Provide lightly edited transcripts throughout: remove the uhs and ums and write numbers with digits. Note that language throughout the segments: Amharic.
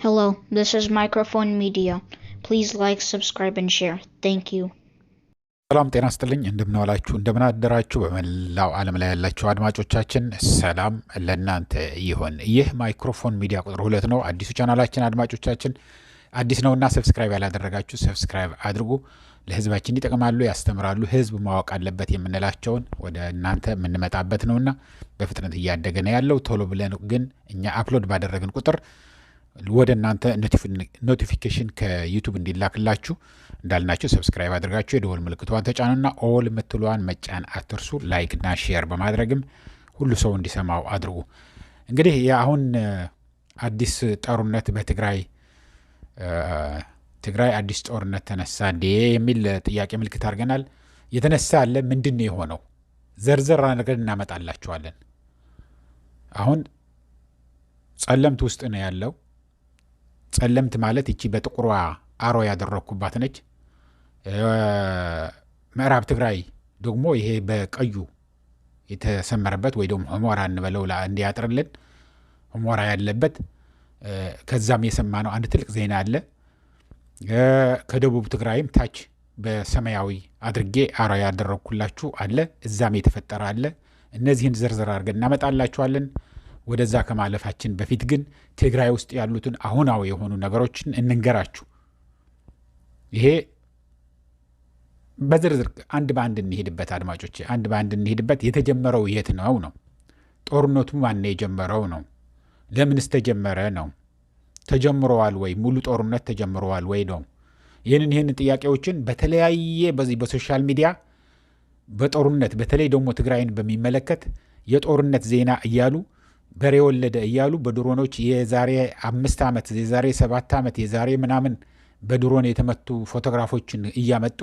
Hello, this is Microphone Media. Please like, subscribe, and share. Thank you. ሰላም ጤና ይስጥልኝ። እንደምናዋላችሁ እንደምናደራችሁ በመላው ዓለም ላይ ያላችሁ አድማጮቻችን ሰላም ለእናንተ ይሁን። ይህ ማይክሮፎን ሚዲያ ቁጥር 2 ነው። አዲሱ ቻናላችን አድማጮቻችን አዲስ ነውና ሰብስክራይብ ያላደረጋችሁ ሰብስክራይብ አድርጉ። ለህዝባችን ይጠቅማሉ፣ ያስተምራሉ፣ ህዝብ ማወቅ አለበት የምንላቸውን ወደ እናንተ የምንመጣበት ነውና በፍጥነት እያደገ ነው ያለው። ቶሎ ብለን ግን እኛ አፕሎድ ባደረግን ቁጥር ወደ እናንተ ኖቲፊኬሽን ከዩቱብ እንዲላክላችሁ እንዳልናችሁ ሰብስክራይብ አድርጋችሁ የደወል ምልክቷን ተጫኑና ኦል የምትሏን መጫን አትርሱ። ላይክ እና ሼር በማድረግም ሁሉ ሰው እንዲሰማው አድርጉ። እንግዲህ የአሁን አዲስ ጦርነት በትግራይ አዲስ ጦርነት ተነሳ እንዴ የሚል ጥያቄ ምልክት አድርገናል። የተነሳ ያለ ምንድን ነው የሆነው? ዘርዘር ነገር እናመጣላችኋለን። አሁን ጸለምት ውስጥ ነው ያለው። ጸለምት ማለት እቺ በጥቁሯ አሮ ያደረኩባት ነች። ምዕራብ ትግራይ ደግሞ ይሄ በቀዩ የተሰመረበት ወይ ደግሞ ሁመራ እንበለው እንዲያጥርልን ሁመራ ያለበት። ከዛም የሰማነው አንድ ትልቅ ዜና አለ። ከደቡብ ትግራይም ታች በሰማያዊ አድርጌ አሮ ያደረኩላችሁ አለ። እዛም የተፈጠረ አለ። እነዚህን ዝርዝር አድርገን እናመጣላችኋለን። ወደዛ ከማለፋችን በፊት ግን ትግራይ ውስጥ ያሉትን አሁናዊ የሆኑ ነገሮችን እንንገራችሁ። ይሄ በዝርዝር አንድ በአንድ እንሄድበት አድማጮች፣ አንድ በአንድ እንሄድበት። የተጀመረው የት ነው ነው? ጦርነቱ ማን የጀመረው ነው? ለምንስ ተጀመረ ነው? ተጀምረዋል ወይ? ሙሉ ጦርነት ተጀምረዋል ወይ ነው? ይህንን ጥያቄዎችን በተለያየ በዚህ በሶሻል ሚዲያ በጦርነት በተለይ ደግሞ ትግራይን በሚመለከት የጦርነት ዜና እያሉ በሬ ወለደ እያሉ በድሮኖች የዛሬ 5 ዓመት የዛሬ 7 ዓመት የዛሬ ምናምን በድሮን የተመቱ ፎቶግራፎችን እያመጡ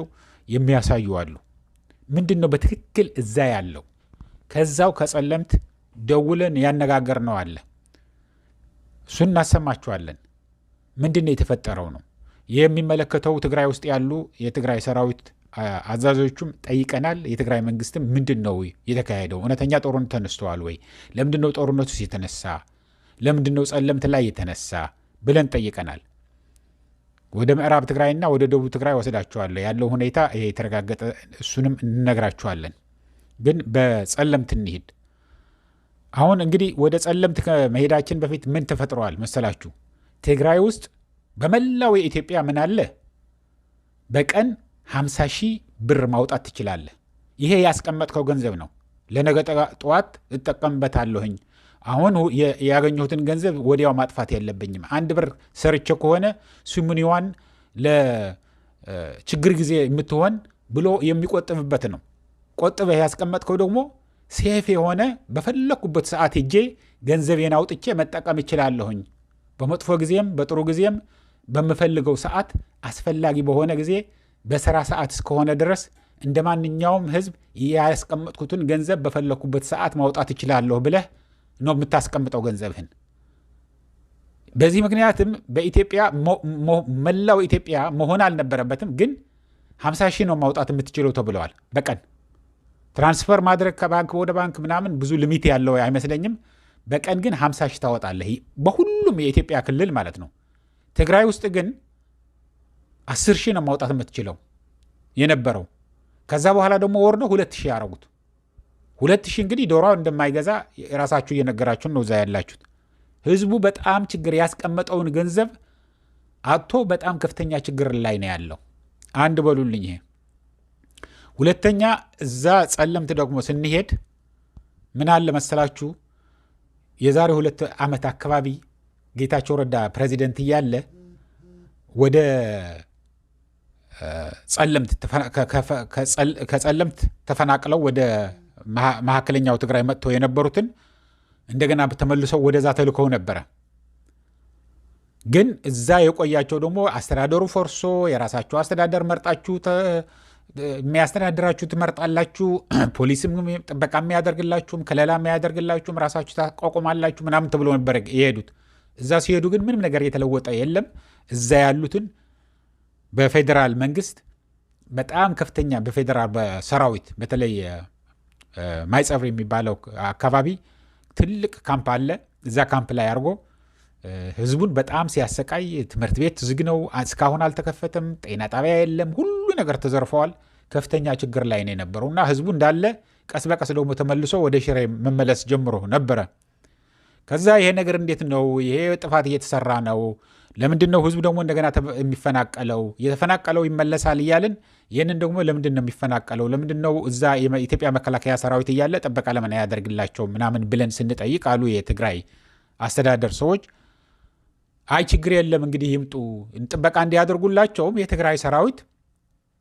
የሚያሳዩ አሉ። ምንድን ነው በትክክል እዛ ያለው? ከዛው ከጸለምት ደውለን ያነጋገር ነው አለ። እሱን እናሰማችኋለን። ምንድን ነው የተፈጠረው ነው የሚመለከተው። ትግራይ ውስጥ ያሉ የትግራይ ሰራዊት አዛዦቹም ጠይቀናል። የትግራይ መንግስትም ምንድን ነው የተካሄደው? እውነተኛ ጦርነት ተነስተዋል ወይ? ለምንድን ነው ጦርነቱ የተነሳ? ለምንድን ነው ጸለምት ላይ የተነሳ ብለን ጠይቀናል። ወደ ምዕራብ ትግራይና ወደ ደቡብ ትግራይ ወስዳችኋለሁ ያለው ሁኔታ ይሄ የተረጋገጠ፣ እሱንም እንነግራችኋለን። ግን በጸለምት እንሂድ። አሁን እንግዲህ ወደ ጸለምት ከመሄዳችን በፊት ምን ተፈጥሯል መሰላችሁ? ትግራይ ውስጥ በመላው የኢትዮጵያ ምን አለ? በቀን 50,000 ብር ማውጣት ትችላለህ። ይሄ ያስቀመጥከው ገንዘብ ነው። ለነገ ጠዋት እጠቀምበታለሁኝ። አሁን ያገኘሁትን ገንዘብ ወዲያው ማጥፋት የለብኝም። 1 ብር ሰርቼ ከሆነ ስሙኒዋን ለችግር ጊዜ የምትሆን ብሎ የሚቆጥብበት ነው። ቆጥበህ ያስቀመጥከው ደግሞ ሴፍ የሆነ በፈለኩበት ሰዓት ሄጄ ገንዘቤን አውጥቼ መጠቀም እችላለሁኝ። በመጥፎ ጊዜም በጥሩ ጊዜም በምፈልገው ሰዓት አስፈላጊ በሆነ ጊዜ በስራ ሰዓት እስከሆነ ድረስ እንደ ማንኛውም ህዝብ ያስቀመጥኩትን ገንዘብ በፈለኩበት ሰዓት ማውጣት እችላለሁ ብለህ ነው የምታስቀምጠው ገንዘብህን። በዚህ ምክንያትም በኢትዮጵያ መላው ኢትዮጵያ መሆን አልነበረበትም፣ ግን 50,000 ነው ማውጣት የምትችለው ተብለዋል። በቀን ትራንስፈር ማድረግ ከባንክ ወደ ባንክ ምናምን ብዙ ሊሚት ያለው አይመስለኝም። በቀን ግን 50,000 ታወጣለህ፣ በሁሉም የኢትዮጵያ ክልል ማለት ነው። ትግራይ ውስጥ ግን 10,000 ነው ማውጣት የምትችለው የነበረው። ከዛ በኋላ ደግሞ ወርዶ 2,000 ያደረጉት። 2,000 እንግዲህ ዶሮ እንደማይገዛ የራሳችሁ እየነገራችሁን ነው እዛ ያላችሁት። ህዝቡ በጣም ችግር ያስቀመጠውን ገንዘብ አጥቶ በጣም ከፍተኛ ችግር ላይ ነው ያለው። አንድ በሉልኝ ይሄ። ሁለተኛ እዛ ጸለምት ደግሞ ስንሄድ ምን አለ መሰላችሁ? የዛሬ 2 ዓመት አካባቢ ጌታቸው ረዳ ፕሬዚደንት እያለ ወደ ከጸለምት ተፈናቅለው ወደ መካከለኛው ትግራይ መጥተው የነበሩትን እንደገና ተመልሰው ወደዛ ተልከው ነበረ። ግን እዛ የቆያቸው ደግሞ አስተዳደሩ ፈርሶ የራሳችሁ አስተዳደር መርጣችሁ የሚያስተዳድራችሁ ትመርጣላችሁ፣ ፖሊስም ጥበቃ የሚያደርግላችሁም ከለላ የሚያደርግላችሁም ራሳችሁ ታቋቁማላችሁ ምናምን ተብሎ ነበር የሄዱት። እዛ ሲሄዱ ግን ምንም ነገር የተለወጠ የለም። እዛ ያሉትን በፌዴራል መንግስት በጣም ከፍተኛ በፌዴራል በሰራዊት በተለይ ማይጸብሪ የሚባለው አካባቢ ትልቅ ካምፕ አለ። እዛ ካምፕ ላይ አድርጎ ህዝቡን በጣም ሲያሰቃይ፣ ትምህርት ቤት ዝግ ነው፣ እስካሁን አልተከፈተም፣ ጤና ጣቢያ የለም፣ ሁሉ ነገር ተዘርፈዋል። ከፍተኛ ችግር ላይ ነው የነበረው እና ህዝቡ እንዳለ ቀስ በቀስ ደግሞ ተመልሶ ወደ ሽሬ መመለስ ጀምሮ ነበረ። ከዛ ይሄ ነገር እንዴት ነው ይሄ ጥፋት እየተሰራ ነው? ለምንድን ነው ህዝቡ ደግሞ እንደገና የሚፈናቀለው? የተፈናቀለው ይመለሳል እያልን ይህንን ደግሞ ለምንድን ነው የሚፈናቀለው? ለምንድን ነው እዛ የኢትዮጵያ መከላከያ ሰራዊት እያለ ጥበቃ ለምን አያደርግላቸው ምናምን ብለን ስንጠይቅ አሉ የትግራይ አስተዳደር ሰዎች አይ ችግር የለም እንግዲህ ይምጡ ጥበቃ እንዲያደርጉላቸውም የትግራይ ሰራዊት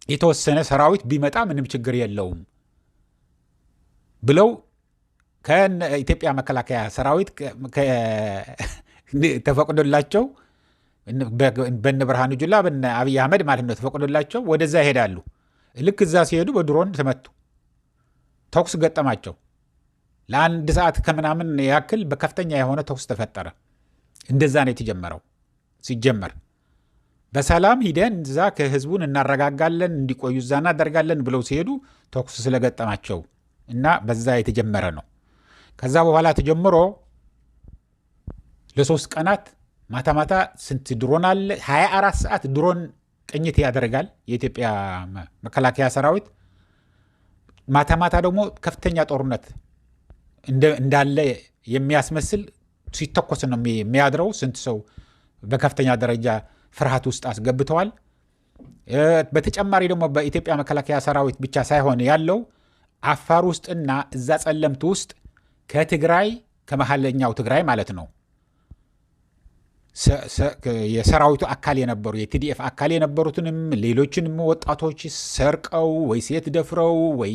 የተወሰነ ሰራዊት ቢመጣ ምንም ችግር የለውም ብለው ከኢትዮጵያ መከላከያ ሰራዊት ተፈቅዶላቸው በነ ብርሃኑ ጁላ በነ አብይ አህመድ ማለት ነው ተፈቅዶላቸው ወደዛ ይሄዳሉ። ልክ እዛ ሲሄዱ በድሮን ተመቱ፣ ተኩስ ገጠማቸው። ለአንድ ሰዓት ከምናምን ያክል በከፍተኛ የሆነ ተኩስ ተፈጠረ። እንደዛ ነው የተጀመረው። ሲጀመር በሰላም ሂደን እዛ ከህዝቡን እናረጋጋለን እንዲቆዩ እዛ እናደርጋለን ብለው ሲሄዱ ተኩስ ስለገጠማቸው እና በዛ የተጀመረ ነው። ከዛ በኋላ ተጀምሮ ለ3 ቀናት ማታ ማታ ስንት ድሮን አለ? 24 ሰዓት ድሮን ቅኝት ያደርጋል የኢትዮጵያ መከላከያ ሰራዊት። ማታ ማታ ደግሞ ከፍተኛ ጦርነት እንዳለ የሚያስመስል ሲተኮስ ነው የሚያድረው። ስንት ሰው በከፍተኛ ደረጃ ፍርሃት ውስጥ አስገብተዋል። በተጨማሪ ደግሞ በኢትዮጵያ መከላከያ ሰራዊት ብቻ ሳይሆን ያለው አፋር ውስጥና እዛ ጸለምት ውስጥ ከትግራይ ከመሀለኛው ትግራይ ማለት ነው የሰራዊቱ አካል የነበሩ የቲዲኤፍ አካል የነበሩትንም ሌሎችንም ወጣቶች ሰርቀው ወይ ሴት ደፍረው ወይ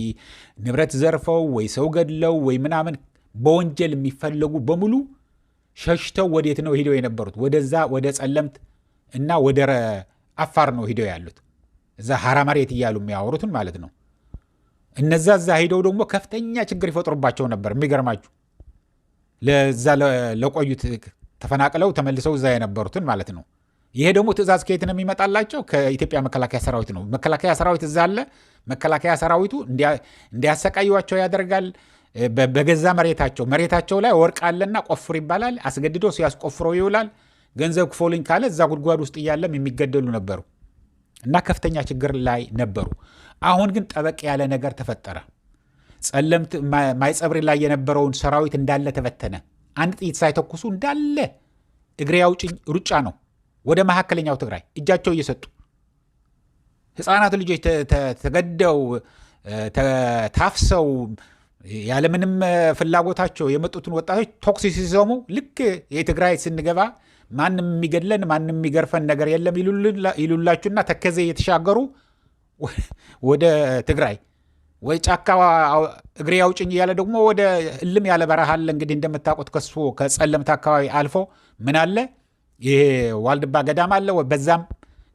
ንብረት ዘርፈው ወይ ሰው ገድለው ወይ ምናምን በወንጀል የሚፈለጉ በሙሉ ሸሽተው ወዴት ነው ሂደው የነበሩት? ወደዛ ወደ ጸለምት እና ወደ አፋር ነው ሂደው ያሉት። እዛ ሀራ መሬት እያሉ የሚያወሩትን ማለት ነው። እነዛ እዛ ሂደው ደግሞ ከፍተኛ ችግር ይፈጥሩባቸው ነበር። የሚገርማችሁ ለዛ ለቆዩት ተፈናቅለው ተመልሰው እዛ የነበሩትን ማለት ነው። ይሄ ደግሞ ትእዛዝ ከየት ነው የሚመጣላቸው? ከኢትዮጵያ መከላከያ ሰራዊት ነው። መከላከያ ሰራዊት እዛ አለ። መከላከያ ሰራዊቱ እንዲያሰቃዩቸው ያደርጋል። በገዛ መሬታቸው ላይ ወርቅ አለና ቆፍር ይባላል። አስገድዶ ሲያስቆፍረው ይውላል። ገንዘብ ክፎልኝ ካለ እዛ ጉድጓድ ውስጥ እያለም የሚገደሉ ነበሩ እና ከፍተኛ ችግር ላይ ነበሩ። አሁን ግን ጠበቅ ያለ ነገር ተፈጠረ። ጸለምት ማይጸብሪ ላይ የነበረውን ሰራዊት እንዳለ ተበተነ። አንድ ጥይት ሳይተኩሱ እንዳለ እግሬ አውጭኝ ሩጫ ነው ወደ መካከለኛው ትግራይ እጃቸው እየሰጡ ህፃናት ልጆች ተገደው ታፍሰው ያለምንም ፍላጎታቸው የመጡትን ወጣቶች ቶክሲ ሲሰሙ ልክ የትግራይ ስንገባ ማንም የሚገድለን ማንም የሚገርፈን ነገር የለም ይሉላችሁና ተከዘ የተሻገሩ ወደ ትግራይ ወይ ጫካ እግሬ አውጭኝ እያለ ደግሞ ወደ እልም ያለ በረሃ አለ። እንግዲህ እንደምታውቁት ከሱ ከጸለምት አካባቢ አልፎ ምን አለ ይሄ ዋልድባ ገዳም አለ። በዛም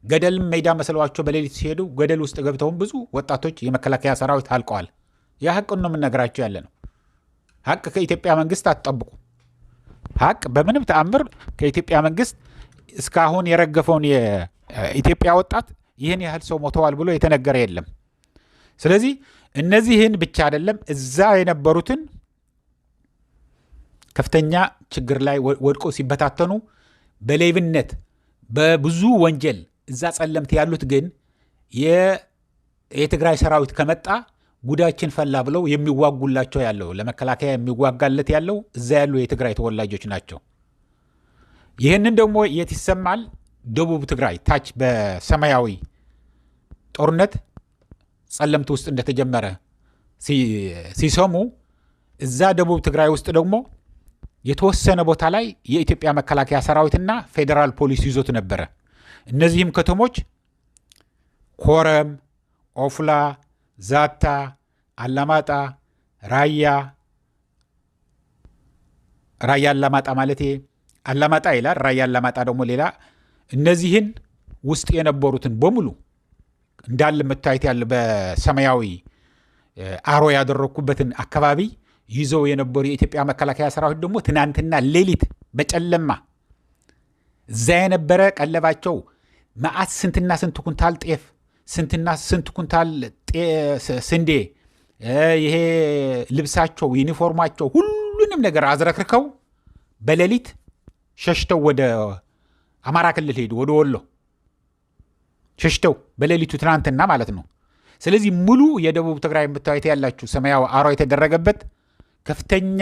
ገደልም ሜዳ መስለዋቸው በሌሊት ሲሄዱ ገደል ውስጥ ገብተውም ብዙ ወጣቶች የመከላከያ ሰራዊት አልቀዋል። ያ ሀቅን ነው የምነግራቸው ያለ ነው። ሀቅ ከኢትዮጵያ መንግስት አትጠብቁ። ሀቅ በምንም ተአምር ከኢትዮጵያ መንግስት እስካሁን የረገፈውን የኢትዮጵያ ወጣት ይህን ያህል ሰው ሞተዋል ብሎ የተነገረ የለም። ስለዚህ እነዚህን ብቻ አይደለም እዛ የነበሩትን ከፍተኛ ችግር ላይ ወድቀው ሲበታተኑ በሌብነት በብዙ ወንጀል እዛ ጸለምት ያሉት ግን የትግራይ ሰራዊት ከመጣ ጉዳችን ፈላ ብለው የሚዋጉላቸው ያለው ለመከላከያ የሚዋጋለት ያለው እዛ ያሉ የትግራይ ተወላጆች ናቸው። ይህንን ደግሞ የት ይሰማል? ደቡብ ትግራይ ታች በሰማያዊ ጦርነት ጸለምት ውስጥ እንደተጀመረ ሲሰሙ እዛ ደቡብ ትግራይ ውስጥ ደግሞ የተወሰነ ቦታ ላይ የኢትዮጵያ መከላከያ ሰራዊትና ፌዴራል ፖሊስ ይዞት ነበረ። እነዚህም ከተሞች ኮረም፣ ኦፍላ፣ ዛታ፣ አላማጣ፣ ራያ አላማጣ ማለት አላማጣ ይላል። ራያ አላማጣ ደግሞ ሌላ። እነዚህን ውስጥ የነበሩትን በሙሉ እንዳለ መታየት ያለ በሰማያዊ አሮ ያደረኩበትን አካባቢ ይዘው የነበሩ የኢትዮጵያ መከላከያ ሰራዊት ደግሞ ትናንትና ሌሊት በጨለማ እዛ የነበረ ቀለባቸው መዓት ስንትና ስንት ኩንታል ጤፍ ስንትና ስንት ኩንታል ስንዴ ይሄ ልብሳቸው ዩኒፎርማቸው ሁሉንም ነገር አዝረክርከው በሌሊት ሸሽተው ወደ አማራ ክልል ሄዱ፣ ወደ ወሎ ሸሽተው በሌሊቱ ትናንትና ማለት ነው። ስለዚህ ሙሉ የደቡብ ትግራይ የምታዩት ያላችሁ ሰማያዊ አሯ የተደረገበት ከፍተኛ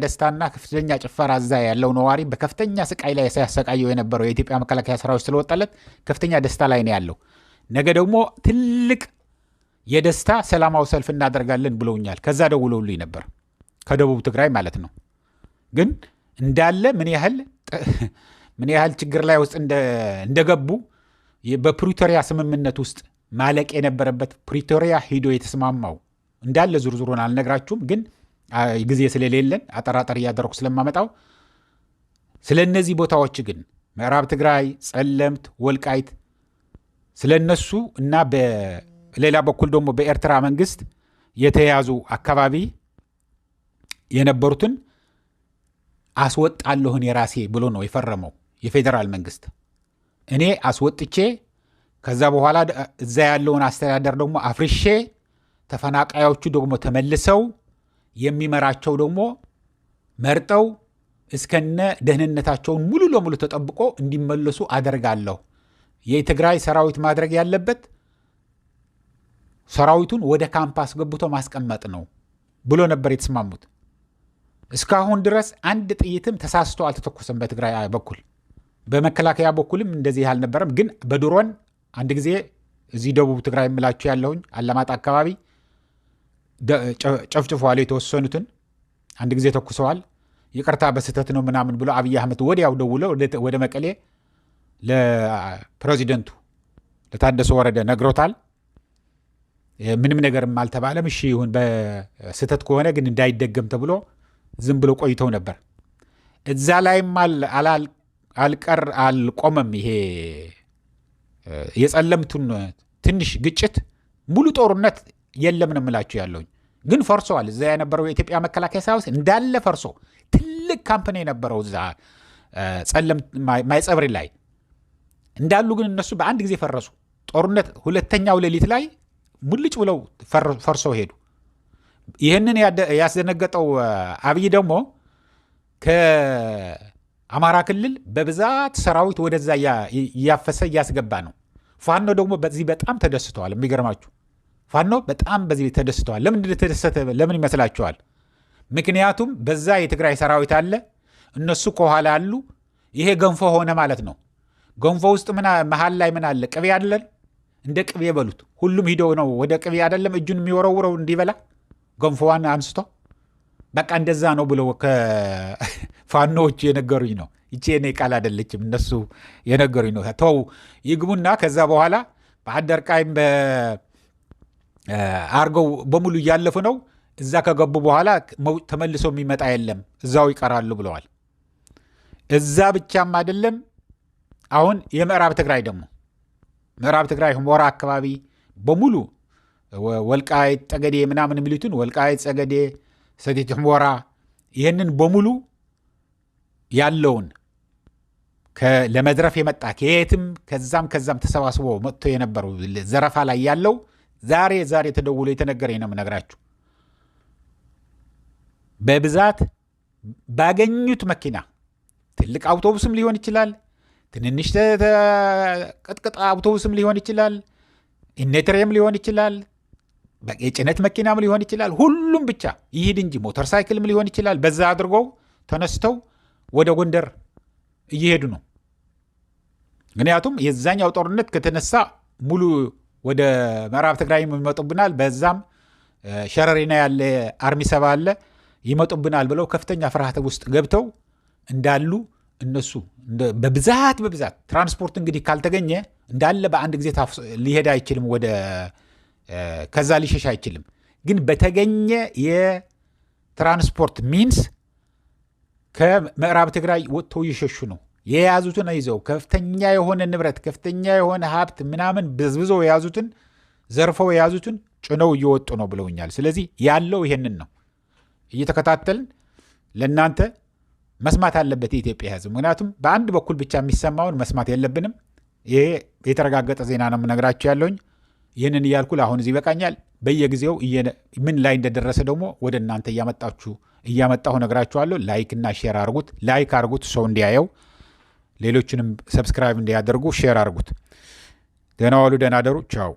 ደስታና ከፍተኛ ጭፈራ እዛ ያለው ነዋሪ በከፍተኛ ስቃይ ላይ ሲያሰቃየው የነበረው የኢትዮጵያ መከላከያ ሰራዊት ስለወጣለት ከፍተኛ ደስታ ላይ ነው ያለው። ነገ ደግሞ ትልቅ የደስታ ሰላማዊ ሰልፍ እናደርጋለን ብለውኛል። ከዛ ደውለውልኝ ነበር ከደቡብ ትግራይ ማለት ነው። ግን እንዳለ ምን ያህል ችግር ላይ ውስጥ እንደገቡ በፕሪቶሪያ ስምምነት ውስጥ ማለቅ የነበረበት ፕሪቶሪያ ሂዶ የተስማማው እንዳለ ዙርዙሩን አልነግራችሁም፣ ግን ጊዜ ስለሌለን አጠራጠር እያደረኩ ስለማመጣው ስለነዚህ ቦታዎች ግን ምዕራብ ትግራይ፣ ጸለምት፣ ወልቃይት ስለነሱ እና በሌላ በኩል ደግሞ በኤርትራ መንግስት የተያዙ አካባቢ የነበሩትን አስወጣለሁን የራሴ ብሎ ነው የፈረመው የፌዴራል መንግስት። እኔ አስወጥቼ ከዛ በኋላ እዛ ያለውን አስተዳደር ደግሞ አፍርሼ ተፈናቃዮቹ ደግሞ ተመልሰው የሚመራቸው ደግሞ መርጠው እስከነ ደህንነታቸውን ሙሉ ለሙሉ ተጠብቆ እንዲመለሱ አደርጋለሁ። የትግራይ ሰራዊት ማድረግ ያለበት ሰራዊቱን ወደ ካምፓስ ገብቶ ማስቀመጥ ነው ብሎ ነበር የተስማሙት። እስካሁን ድረስ አንድ ጥይትም ተሳስቶ አልተተኮሰም በትግራይ በኩል። በመከላከያ በኩልም እንደዚህ አልነበረም። ግን በድሮን አንድ ጊዜ እዚህ ደቡብ ትግራይ የምላችሁ ያለሁኝ አላማጣ አካባቢ ጨፍጭፈዋል። የተወሰኑትን አንድ ጊዜ ተኩሰዋል። ይቅርታ በስህተት ነው ምናምን ብሎ አብይ አህመድ ወዲያው ደውለው ወደ መቀሌ ለፕሬዚደንቱ ለታደሰ ወረደ ነግሮታል። ምንም ነገርም አልተባለም። እሺ ይሁን በስህተት ከሆነ ግን እንዳይደገም ተብሎ ዝም ብሎ ቆይተው ነበር። እዛ ላይም አልቆመም። ይሄ የጸለምቱን ትንሽ ግጭት ሙሉ ጦርነት የለም ነው የምላችሁ ያለውኝ፣ ግን ፈርሰዋል። እዛ የነበረው የኢትዮጵያ መከላከያ ሰራዊት እንዳለ ፈርሶ ትልቅ ካምፕኒ የነበረው እዛ ጸለምት ማይጸብሪ ላይ እንዳሉ ግን እነሱ በአንድ ጊዜ ፈረሱ። ጦርነት ሁለተኛው ሌሊት ላይ ሙልጭ ብለው ፈርሰው ሄዱ። ይህንን ያስደነገጠው አብይ ደግሞ ከአማራ ክልል በብዛት ሰራዊት ወደዛ እያፈሰ እያስገባ ነው። ፋኖ ደግሞ በዚህ በጣም ተደስተዋል። የሚገርማችሁ ፋኖ በጣም በዚህ ተደስተዋል። ለምን ተደሰተ? ለምን ይመስላችኋል? ምክንያቱም በዛ የትግራይ ሰራዊት አለ፣ እነሱ ከኋላ አሉ። ይሄ ገንፎ ሆነ ማለት ነው። ገንፎ ውስጥ መሀል ላይ ምን አለ? ቅቤ አለን። እንደ ቅቤ በሉት። ሁሉም ሂደው ነው ወደ ቅቤ አይደለም እጁን የሚወረውረው እንዲበላ ገንፎዋን አንስቶ። በቃ እንደዛ ነው ብለው ከፋኖዎች የነገሩኝ ነው። ይቼ እኔ ቃል አይደለችም፣ እነሱ የነገሩኝ ነው። ተው ይግቡና ከዛ በኋላ በአደርቃይም አርገው በሙሉ እያለፉ ነው። እዛ ከገቡ በኋላ ተመልሶ የሚመጣ የለም፣ እዛው ይቀራሉ ብለዋል። እዛ ብቻም አይደለም። አሁን የምዕራብ ትግራይ ደግሞ ምዕራብ ትግራይ ሁመራ አካባቢ በሙሉ ወልቃይት ጠገዴ ምናምን የሚሉትን ወልቃይት ጸገዴ፣ ሰቲት ሁመራ ይህንን በሙሉ ያለውን ለመዝረፍ የመጣ ከየትም ከዛም ተሰባስቦ መጥቶ የነበረው ዘረፋ ላይ ያለው ዛሬ ተደውሎ የተነገረኝ ነው የምነግራችሁ። በብዛት ባገኙት መኪና ትልቅ አውቶቡስም ሊሆን ይችላል፣ ትንንሽ ቅጥቅጥ አውቶቡስም ሊሆን ይችላል፣ ኢኔትሬም ሊሆን ይችላል፣ የጭነት መኪናም ሊሆን ይችላል። ሁሉም ብቻ ይሂድ እንጂ ሞተር ሳይክልም ሊሆን ይችላል። በዛ አድርገው ተነስተው ወደ ጎንደር እየሄዱ ነው። ምክንያቱም የዛኛው ጦርነት ከተነሳ ሙሉ ወደ ምዕራብ ትግራይ ይመጡብናል፣ በዛም ሸረሪና ያለ አርሚ ሰባ አለ ይመጡብናል ብለው ከፍተኛ ፍርሃት ውስጥ ገብተው እንዳሉ እነሱ በብዛት ትራንስፖርት እንግዲህ ካልተገኘ እንዳለ በአንድ ጊዜ ሊሄድ አይችልም፣ ወደ ከዛ ሊሸሽ አይችልም። ግን በተገኘ የትራንስፖርት ሚንስ ከምዕራብ ትግራይ ወጥተው እየሸሹ ነው። የያዙትን ይዘው ከፍተኛ የሆነ ንብረት ከፍተኛ የሆነ ሀብት ምናምን በዝብዘው የያዙትን ዘርፈው የያዙትን ጭነው እየወጡ ነው ብለውኛል። ስለዚህ ያለው ይሄንን ነው እየተከታተልን ለእናንተ መስማት አለበት የኢትዮጵያ ሕዝብ። ምክንያቱም በአንድ በኩል ብቻ የሚሰማውን መስማት የለብንም። ይሄ የተረጋገጠ ዜና ነው የምነግራችሁ ያለውኝ። ይህንን እያልኩ ለአሁን እዚህ ይበቃኛል። በየጊዜው ምን ላይ እንደደረሰ ደግሞ ወደ እናንተ እያመጣችሁ እያመጣሁ ነግራችኋለሁ። ላይክ እና ሼር አርጉት። ላይክ አርጉት ሰው እንዲያየው፣ ሌሎችንም ሰብስክራይብ እንዲያደርጉ ሼር አርጉት። ደህና ዋሉ፣ ደህና አደሩ። ቻው